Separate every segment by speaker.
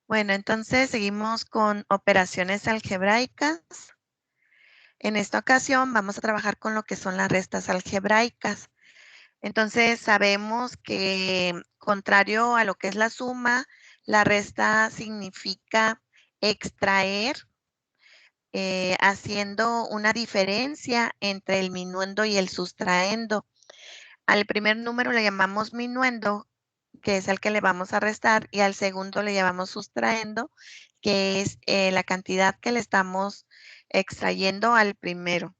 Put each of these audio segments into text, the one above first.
Speaker 1: Bueno, entonces seguimos con operaciones algebraicas. En esta ocasión vamos a trabajar con lo que son las restas algebraicas. Entonces sabemos que contrario a lo que es la suma, la resta significa extraer, haciendo una diferencia entre el minuendo y el sustraendo. Al primer número le llamamos minuendo, que es el que le vamos a restar, y al segundo le llamamos sustraendo, que es la cantidad que le estamos extrayendo al primero.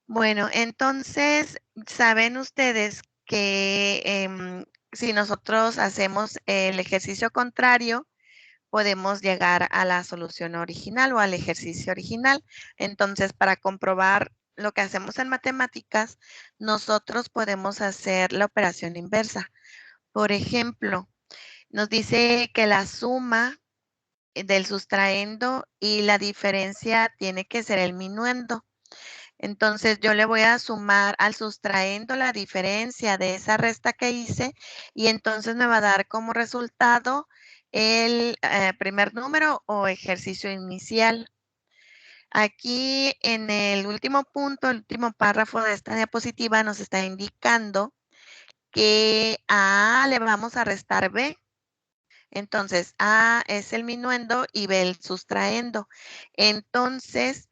Speaker 1: Bueno, entonces, saben ustedes que si nosotros hacemos el ejercicio contrario, podemos llegar a la solución original o al ejercicio original. Entonces, para comprobar lo que hacemos en matemáticas, nosotros podemos hacer la operación inversa. Por ejemplo, nos dice que la suma del sustraendo y la diferencia tiene que ser el minuendo. Entonces, yo le voy a sumar al sustraendo la diferencia de esa resta que hice y entonces me va a dar como resultado el primer número o ejercicio inicial. Aquí en el último punto, el último párrafo de esta diapositiva nos está indicando que a A le vamos a restar B. Entonces, A es el minuendo y B el sustraendo. Entonces,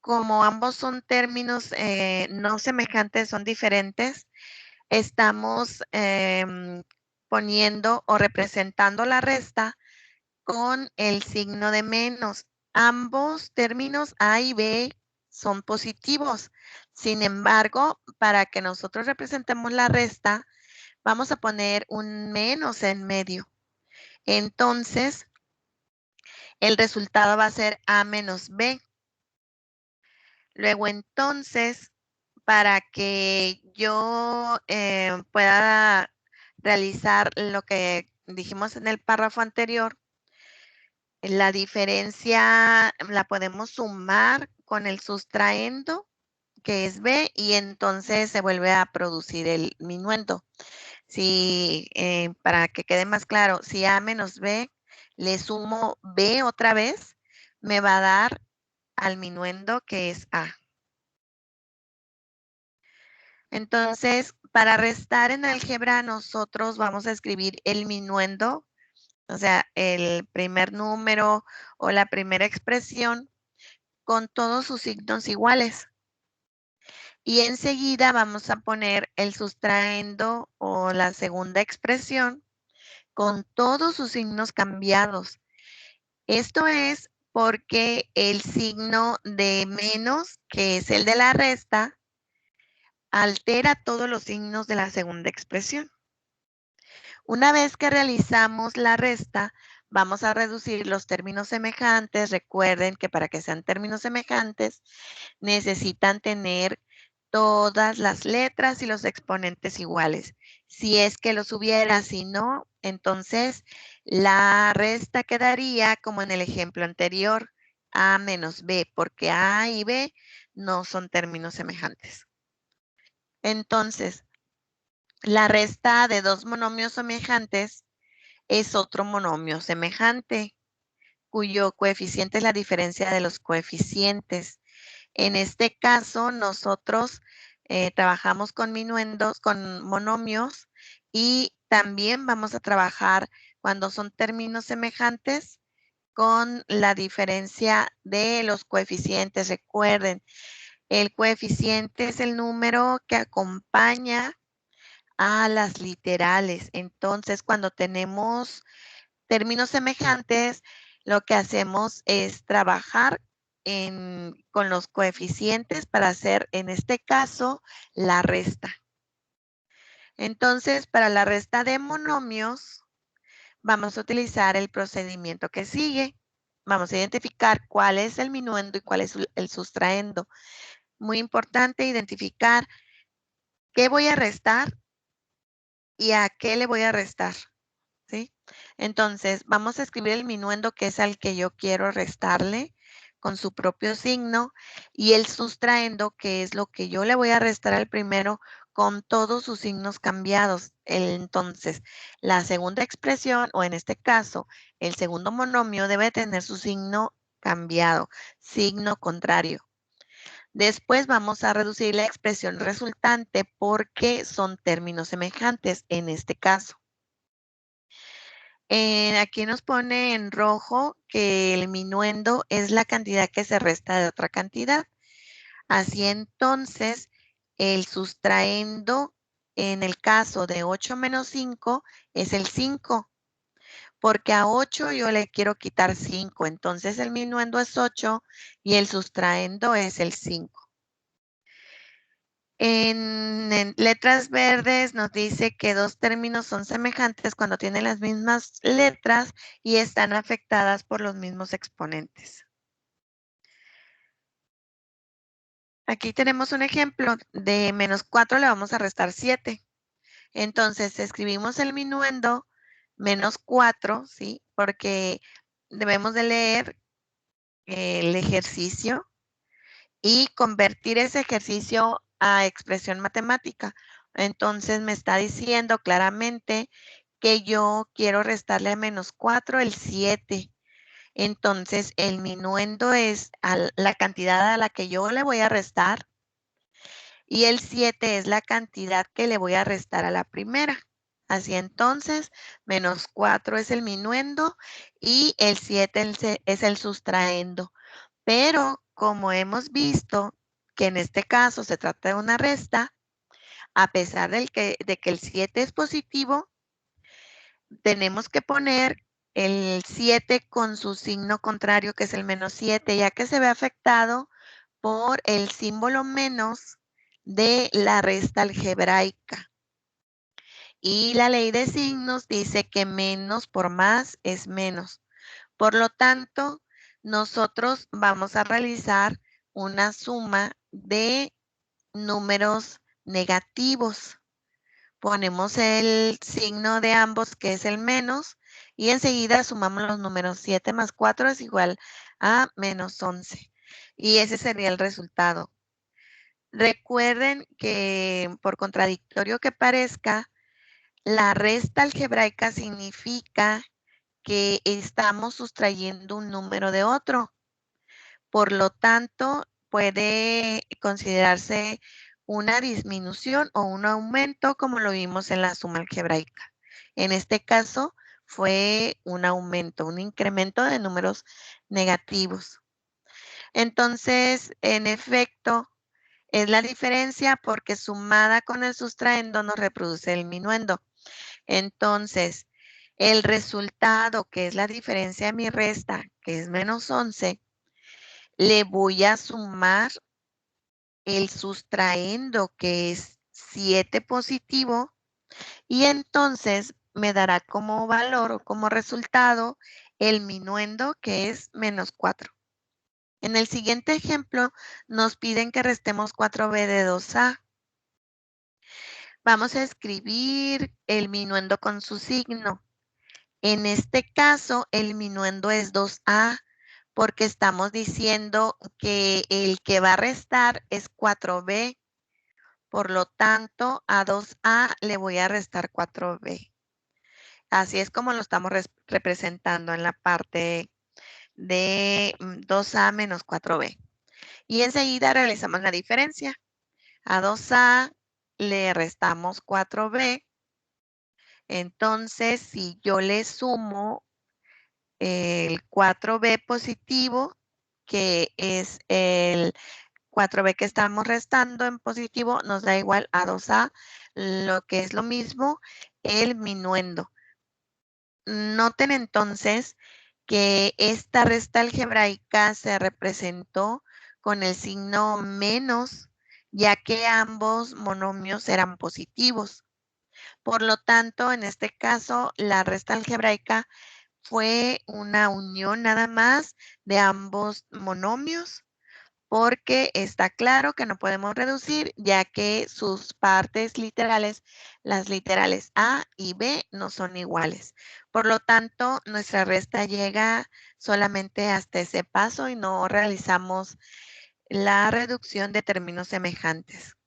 Speaker 1: como ambos son términos no semejantes, son diferentes, estamos poniendo o representando la resta con el signo de menos. Ambos términos A y B son positivos. Sin embargo, para que nosotros representemos la resta, vamos a poner un menos en medio. Entonces, el resultado va a ser A menos B. Luego, entonces, para que yo pueda realizar lo que dijimos en el párrafo anterior, la diferencia la podemos sumar con el sustraendo, que es B, y entonces se vuelve a producir el minuendo. Si, para que quede más claro, si A menos B le sumo B otra vez, me va a dar al minuendo que es A. Entonces, para restar en álgebra, nosotros vamos a escribir el minuendo, o sea, el primer número o la primera expresión con todos sus signos iguales. Y enseguida vamos a poner el sustraendo o la segunda expresión con todos sus signos cambiados. Esto es porque el signo de menos, que es el de la resta, altera todos los signos de la segunda expresión. Una vez que realizamos la resta, vamos a reducir los términos semejantes. Recuerden que para que sean términos semejantes, necesitan tener todas las letras y los exponentes iguales. Si es que los hubiera, si no, entonces la resta quedaría como en el ejemplo anterior, A menos B, porque A y B no son términos semejantes. Entonces, la resta de dos monomios semejantes es otro monomio semejante, cuyo coeficiente es la diferencia de los coeficientes. En este caso, nosotros trabajamos con minuendos, con monomios, y también vamos a trabajar cuando son términos semejantes con la diferencia de los coeficientes. Recuerden, el coeficiente es el número que acompaña a las literales. Entonces, cuando tenemos términos semejantes, lo que hacemos es trabajar con los coeficientes para hacer, en este caso, la resta. Entonces, para la resta de monomios, vamos a utilizar el procedimiento que sigue. Vamos a identificar cuál es el minuendo y cuál es el sustraendo. Muy importante identificar qué voy a restar y a qué le voy a restar. ¿Sí? Entonces, vamos a escribir el minuendo, que es al que yo quiero restarle con su propio signo, y el sustraendo, que es lo que yo le voy a restar al primero con todos sus signos cambiados. Entonces, la segunda expresión, o en este caso, el segundo monomio debe tener su signo cambiado, signo contrario. Después vamos a reducir la expresión resultante porque son términos semejantes en este caso. Aquí nos pone en rojo que el minuendo es la cantidad que se resta de otra cantidad. Así entonces, el sustraendo en el caso de 8 menos 5 es el 5, porque a 8 yo le quiero quitar 5, entonces el minuendo es 8 y el sustraendo es el 5. En letras verdes nos dice que dos términos son semejantes cuando tienen las mismas letras y están afectadas por los mismos exponentes. Aquí tenemos un ejemplo de menos 4 le vamos a restar 7. Entonces escribimos el minuendo menos 4, ¿sí? Porque debemos de leer el ejercicio y convertir ese ejercicio a expresión matemática. Entonces me está diciendo claramente que yo quiero restarle a menos 4 el 7. Entonces el minuendo es la cantidad a la que yo le voy a restar y el 7 es la cantidad que le voy a restar a la primera. Así entonces, menos 4 es el minuendo y el 7 es el sustraendo. Pero como hemos visto que en este caso se trata de una resta, a pesar de que el 7 es positivo, tenemos que poner el 7 con su signo contrario, que es el menos 7, ya que se ve afectado por el símbolo menos de la resta algebraica. Y la ley de signos dice que menos por más es menos. Por lo tanto, nosotros vamos a realizar una suma de números negativos. Ponemos el signo de ambos, que es el menos, y enseguida sumamos los números. 7 más 4 es igual a menos 11. Y ese sería el resultado. Recuerden que, por contradictorio que parezca, la resta algebraica significa que estamos sustrayendo un número de otro. Por lo tanto, puede considerarse una disminución o un aumento, como lo vimos en la suma algebraica. En este caso, fue un aumento, un incremento de números negativos. Entonces, en efecto, es la diferencia porque sumada con el sustraendo nos reproduce el minuendo. Entonces, el resultado, que es la diferencia de mi resta, que es menos 11, le voy a sumar el sustraendo, que es 7 positivo, y entonces me dará como valor o como resultado el minuendo, que es menos 4. En el siguiente ejemplo nos piden que restemos 4b de 2a. Vamos a escribir el minuendo con su signo. En este caso, el minuendo es 2a porque estamos diciendo que el que va a restar es 4b. Por lo tanto, a 2a le voy a restar 4b. Así es como lo estamos representando en la parte de 2a menos 4b. Y enseguida realizamos la diferencia. A 2a le restamos 4b. Entonces, si yo le sumo el 4b positivo, que es el 4b que estamos restando en positivo, nos da igual a 2a, lo que es lo mismo, el minuendo. Noten entonces que esta resta algebraica se representó con el signo menos, ya que ambos monomios eran positivos. Por lo tanto, en este caso, la resta algebraica fue una unión nada más de ambos monomios, porque está claro que no podemos reducir, ya que sus partes literales, las literales A y B, no son iguales. Por lo tanto, nuestra resta llega solamente hasta ese paso y no realizamos la reducción de términos semejantes.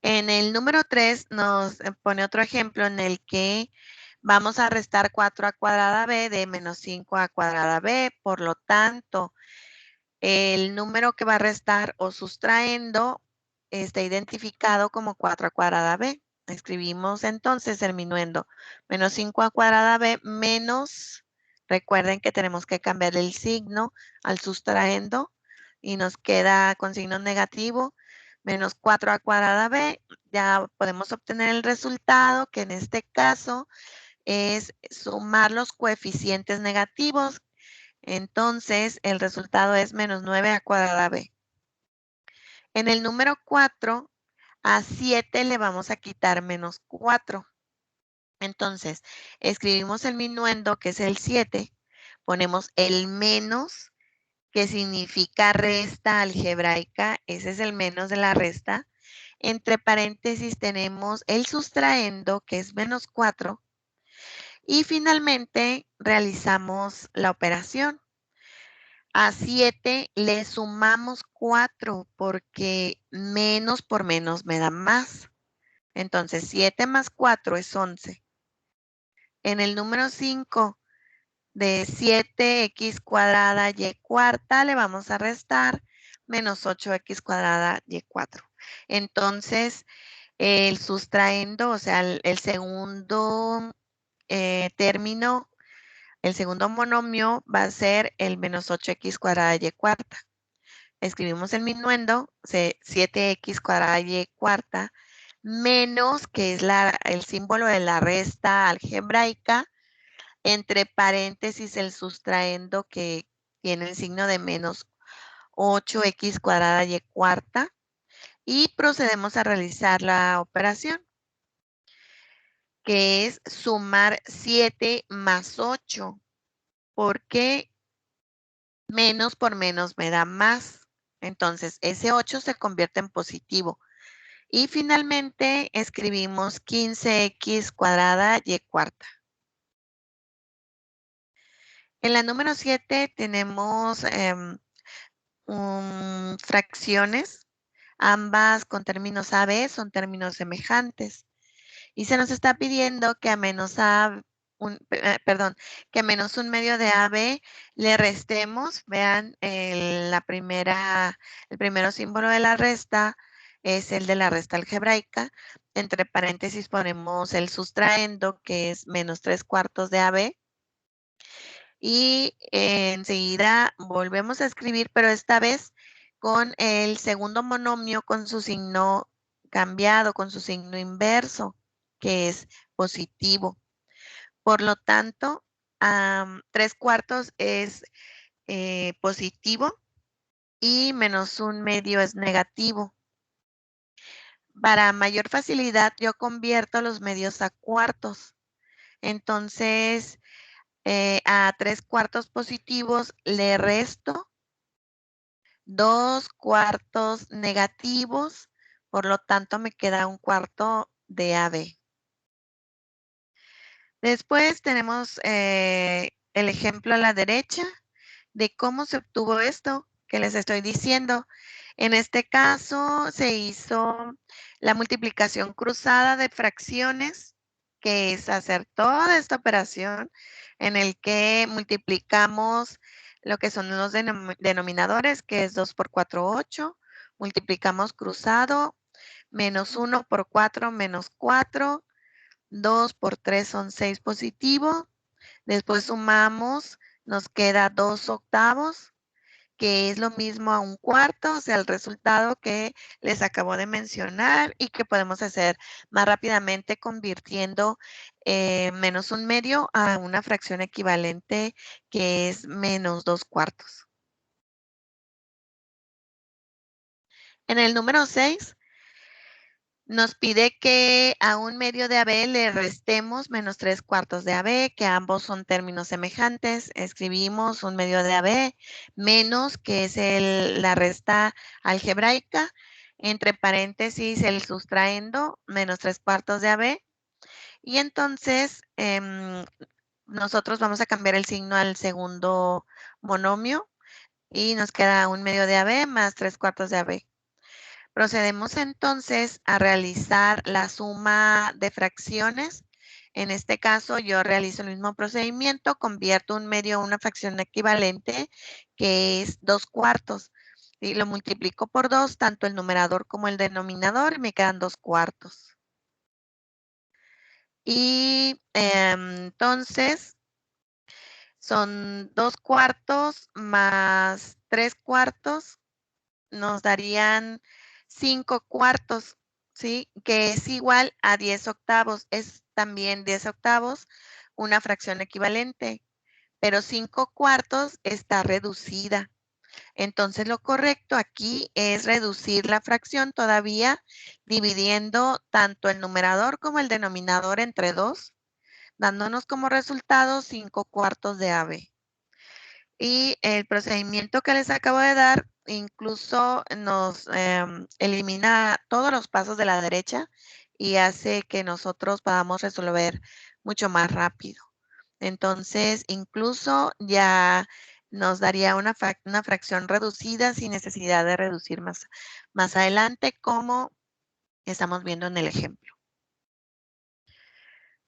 Speaker 1: En el número 3 nos pone otro ejemplo en el que vamos a restar 4 a cuadrada b de menos 5 a cuadrada b. Por lo tanto, el número que va a restar o sustrayendo está identificado como 4 a cuadrada b. Escribimos entonces el minuendo menos 5 a cuadrada b menos, recuerden que tenemos que cambiar el signo al sustrayendo y nos queda con signo negativo, menos 4 a cuadrada b. Ya podemos obtener el resultado, que en este caso es sumar los coeficientes negativos. Entonces, el resultado es menos 9 a cuadrada b. En el número 4, a 7 le vamos a quitar menos 4. Entonces, escribimos el minuendo, que es el 7, ponemos el menos, que significa resta algebraica, ese es el menos de la resta. Entre paréntesis tenemos el sustraendo, que es menos 4. Y finalmente realizamos la operación. A 7 le sumamos 4 porque menos por menos me da más. Entonces, 7 más 4 es 11. En el número 5, de 7x cuadrada y cuarta le vamos a restar menos 8x cuadrada y 4. Entonces, el sustraendo, o sea, el segundo término, el segundo monomio va a ser el menos 8x cuadrada y cuarta. Escribimos el minuendo, 7x cuadrada y cuarta, menos, que es el símbolo de la resta algebraica, entre paréntesis el sustraendo, que tiene el signo de menos 8x cuadrada y cuarta, y procedemos a realizar la operación, que es sumar 7 más 8, porque menos por menos me da más. Entonces, ese 8 se convierte en positivo. Y finalmente escribimos 15x cuadrada y cuarta. En la número 7 tenemos fracciones, ambas con términos AB, son términos semejantes. Y se nos está pidiendo que a menos que a menos un medio de AB le restemos. Vean, el primero símbolo de la resta es el de la resta algebraica. Entre paréntesis ponemos el sustraendo, que es menos 3/4 de AB. Y enseguida volvemos a escribir, pero esta vez con el segundo monomio con su signo cambiado, con su signo inverso, que es positivo. Por lo tanto, 3/4 es positivo y menos un medio es negativo. Para mayor facilidad, yo convierto los medios a cuartos. Entonces, a 3/4 positivos le resto 2/4 negativos, por lo tanto me queda 1/4 de AB. Después tenemos el ejemplo a la derecha de cómo se obtuvo esto que les estoy diciendo. En este caso se hizo la multiplicación cruzada de fracciones, que es hacer toda esta operación en el que multiplicamos lo que son los denominadores, que es 2 por 4, 8. Multiplicamos cruzado, menos 1 por 4, menos 4. 2 por 3 son 6 positivo. Después sumamos, nos queda 2/8, que es lo mismo a 1/4, o sea, el resultado que les acabo de mencionar y que podemos hacer más rápidamente convirtiendo menos un medio a una fracción equivalente, que es menos 2/4. En el número 6, nos pide que a un medio de AB le restemos menos 3/4 de AB, que ambos son términos semejantes. Escribimos un medio de AB menos, que es la resta algebraica, entre paréntesis el sustraendo, menos 3/4 de AB. Y entonces nosotros vamos a cambiar el signo al segundo monomio y nos queda un medio de AB más 3/4 de AB. Procedemos entonces a realizar la suma de fracciones. En este caso, yo realizo el mismo procedimiento, convierto un medio a una fracción equivalente, que es 2/4. Y lo multiplico por 2, tanto el numerador como el denominador, y me quedan 2/4. Y entonces, son 2/4 más 3/4, nos darían 5/4, ¿sí? Que es igual a 10/8. Es también 10/8 una fracción equivalente, pero 5/4 está reducida. Entonces, lo correcto aquí es reducir la fracción todavía, dividiendo tanto el numerador como el denominador entre 2, dándonos como resultado 5/4 de AB. Y el procedimiento que les acabo de dar incluso nos elimina todos los pasos de la derecha y hace que nosotros podamos resolver mucho más rápido. Entonces, incluso ya nos daría una fracción reducida sin necesidad de reducir más adelante, como estamos viendo en el ejemplo.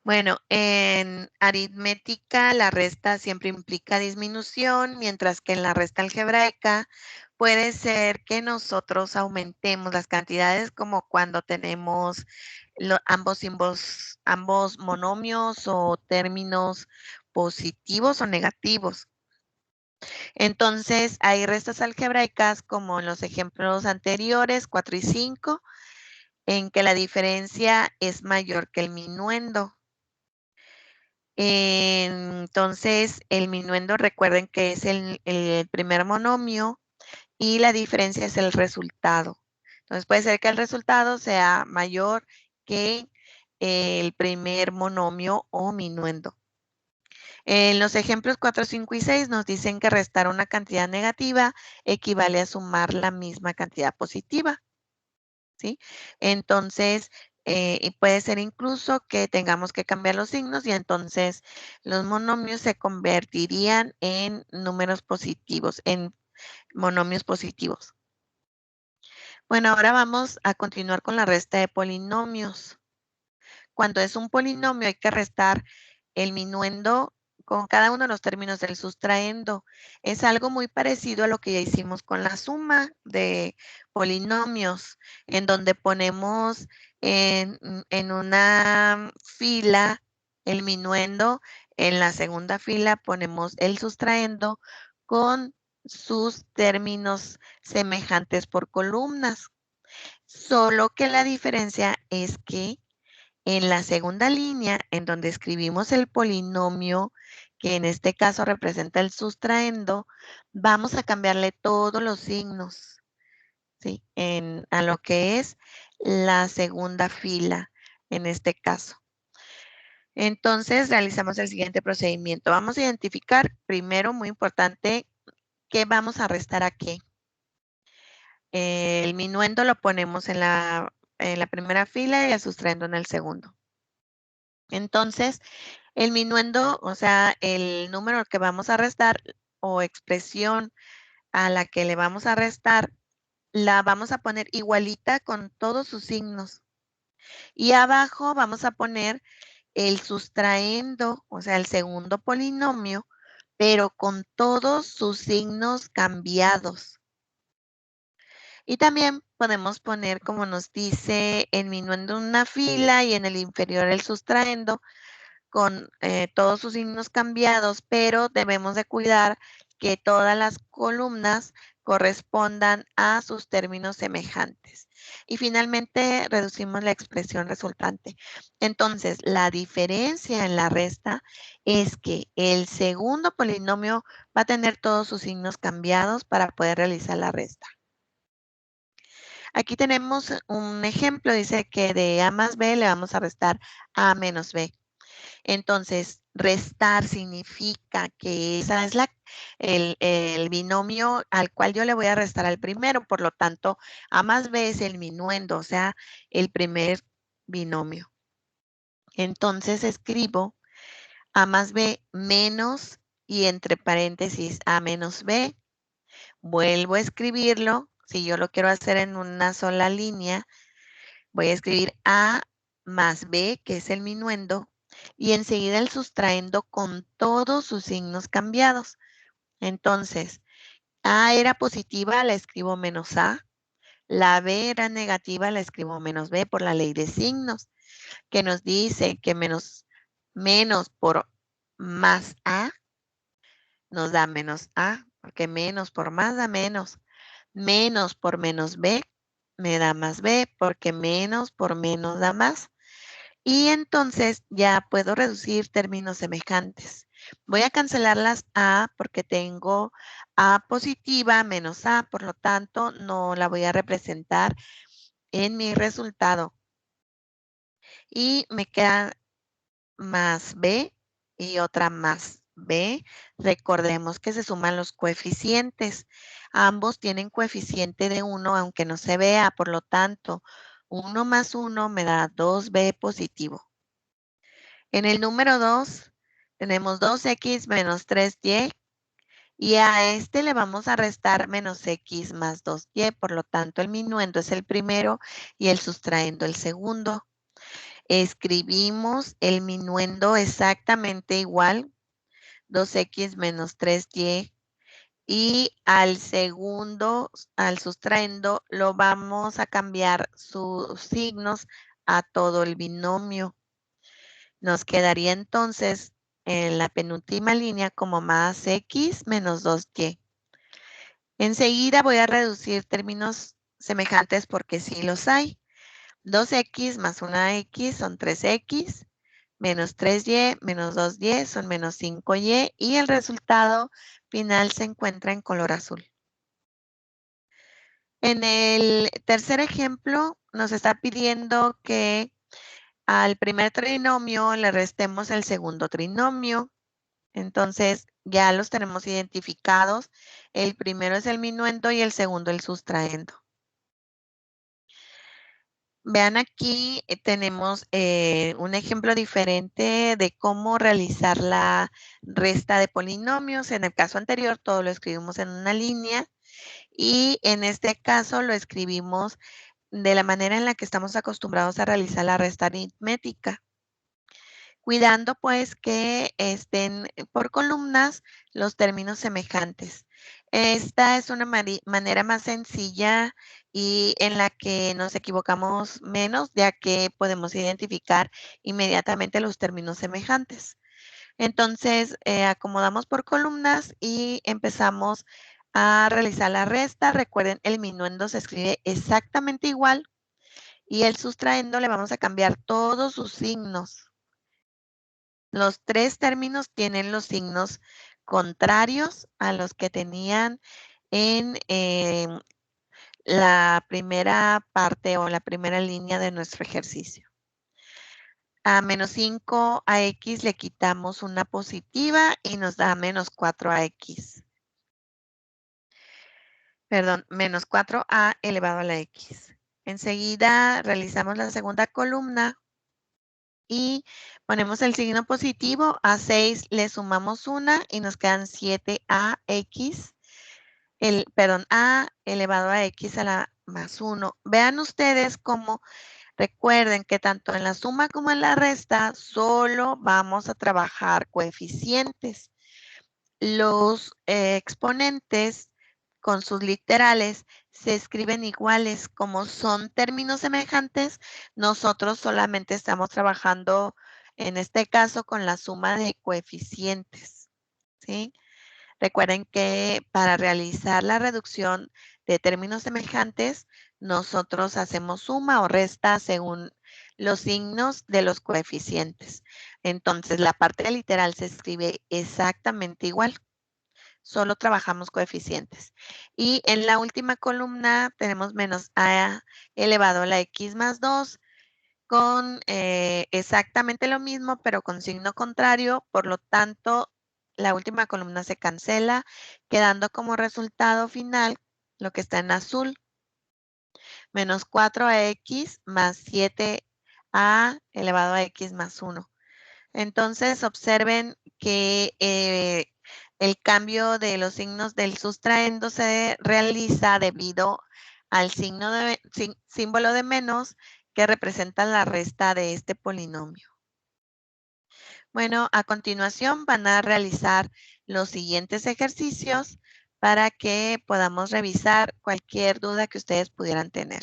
Speaker 1: Bueno, en aritmética la resta siempre implica disminución, mientras que en la resta algebraica puede ser que nosotros aumentemos las cantidades, como cuando tenemos ambos monomios o términos positivos o negativos. Entonces, hay restas algebraicas como en los ejemplos anteriores, 4 y 5, en que la diferencia es mayor que el minuendo. Entonces, el minuendo, recuerden que es el primer monomio y la diferencia es el resultado. Entonces, puede ser que el resultado sea mayor que el primer monomio o minuendo. En los ejemplos 4, 5 y 6 nos dicen que restar una cantidad negativa equivale a sumar la misma cantidad positiva, ¿sí? Entonces, y puede ser incluso que tengamos que cambiar los signos y entonces los monomios se convertirían en números positivos, en monomios positivos. Bueno, ahora vamos a continuar con la resta de polinomios. Cuando es un polinomio hay que restar el minuendo con cada uno de los términos del sustraendo. Es algo muy parecido a lo que ya hicimos con la suma de polinomios, en donde ponemos en una fila el minuendo, en la segunda fila ponemos el sustraendo con sus términos semejantes por columnas. Solo que la diferencia es que en la segunda línea, en donde escribimos el polinomio, que en este caso representa el sustraendo, vamos a cambiarle todos los signos, ¿sí? A lo que es la segunda fila, en este caso. Entonces, realizamos el siguiente procedimiento. Vamos a identificar primero, muy importante, qué vamos a restar a qué. El minuendo lo ponemos en la primera fila y el sustraendo en el segundo. Entonces, el minuendo, o sea, el número que vamos a restar o expresión a la que le vamos a restar, la vamos a poner igualita con todos sus signos. Y abajo vamos a poner el sustraendo, o sea, el segundo polinomio, pero con todos sus signos cambiados. Y también podemos poner, como nos dice, el minuendo en una fila y en el inferior el sustraendo, con todos sus signos cambiados, pero debemos de cuidar que todas las columnas correspondan a sus términos semejantes. Y finalmente reducimos la expresión resultante. Entonces, la diferencia en la resta es que el segundo polinomio va a tener todos sus signos cambiados para poder realizar la resta. Aquí tenemos un ejemplo, dice que de A más B le vamos a restar A menos B. Entonces, restar significa que esa es el binomio al cual yo le voy a restar al primero. Por lo tanto, A más B es el minuendo, o sea, el primer binomio. Entonces, escribo A más B menos y entre paréntesis A menos B. Vuelvo a escribirlo si yo lo quiero hacer en una sola línea, voy a escribir A más B, que es el minuendo, y enseguida el sustraendo con todos sus signos cambiados. Entonces, A era positiva, la escribo menos A. La B era negativa, la escribo menos B por la ley de signos, que nos dice que menos por más A nos da menos A, porque menos por más da menos. Menos por menos B me da más B, porque menos por menos da más. Y entonces ya puedo reducir términos semejantes. Voy a cancelar las A porque tengo A positiva menos A, por lo tanto no la voy a representar en mi resultado. Y me queda más B y otra más B. Recordemos que se suman los coeficientes. Ambos tienen coeficiente de 1, aunque no se vea, por lo tanto, 1 más 1 me da 2B positivo. En el número 2 tenemos 2x menos 3y y a este le vamos a restar menos x más 2y, por lo tanto el minuendo es el primero y el sustraendo el segundo. Escribimos el minuendo exactamente igual, 2x menos 3y, y al segundo, al sustraendo, lo vamos a cambiar sus signos a todo el binomio. Nos quedaría entonces en la penúltima línea como más x menos 2y. Enseguida voy a reducir términos semejantes porque sí los hay. 2x más 1x son 3x, menos 3y menos 2y son menos 5y y el resultado final se encuentra en color azul. En el tercer ejemplo nos está pidiendo que al primer trinomio le restemos el segundo trinomio. Entonces ya los tenemos identificados. El primero es el minuendo y el segundo el sustraendo. Vean aquí, tenemos un ejemplo diferente de cómo realizar la resta de polinomios. En el caso anterior, todo lo escribimos en una línea y en este caso lo escribimos de la manera en la que estamos acostumbrados a realizar la resta aritmética, cuidando pues que estén por columnas los términos semejantes. Esta es una manera más sencilla y en la que nos equivocamos menos, ya que podemos identificar inmediatamente los términos semejantes. Entonces, acomodamos por columnas y empezamos a realizar la resta. Recuerden, el minuendo se escribe exactamente igual y el sustraendo le vamos a cambiar todos sus signos. Los tres términos tienen los signos contrarios a los que tenían en la primera parte o la primera línea de nuestro ejercicio. A menos 5 a x le quitamos una positiva y nos da menos 4 a x. Perdón, menos 4a elevado a la x. Enseguida realizamos la segunda columna y ponemos el signo positivo. A 6 le sumamos 1 y nos quedan 7ax, a elevado a x a la más 1. Vean ustedes cómo recuerden que tanto en la suma como en la resta solo vamos a trabajar coeficientes. Los exponentes con sus literales se escriben iguales. Como son términos semejantes, nosotros solamente estamos trabajando, en este caso, con la suma de coeficientes, ¿sí? Recuerden que para realizar la reducción de términos semejantes, nosotros hacemos suma o resta según los signos de los coeficientes. Entonces, la parte literal se escribe exactamente igual. Solo trabajamos coeficientes. Y en la última columna tenemos menos a elevado a la x más 2 con exactamente lo mismo, pero con signo contrario. Por lo tanto, la última columna se cancela, quedando como resultado final lo que está en azul. Menos 4x más 7a elevado a x más 1. Entonces, observen que el cambio de los signos del sustraendo se realiza debido al símbolo de menos que representa la resta de este polinomio. Bueno, a continuación van a realizar los siguientes ejercicios para que podamos revisar cualquier duda que ustedes pudieran tener.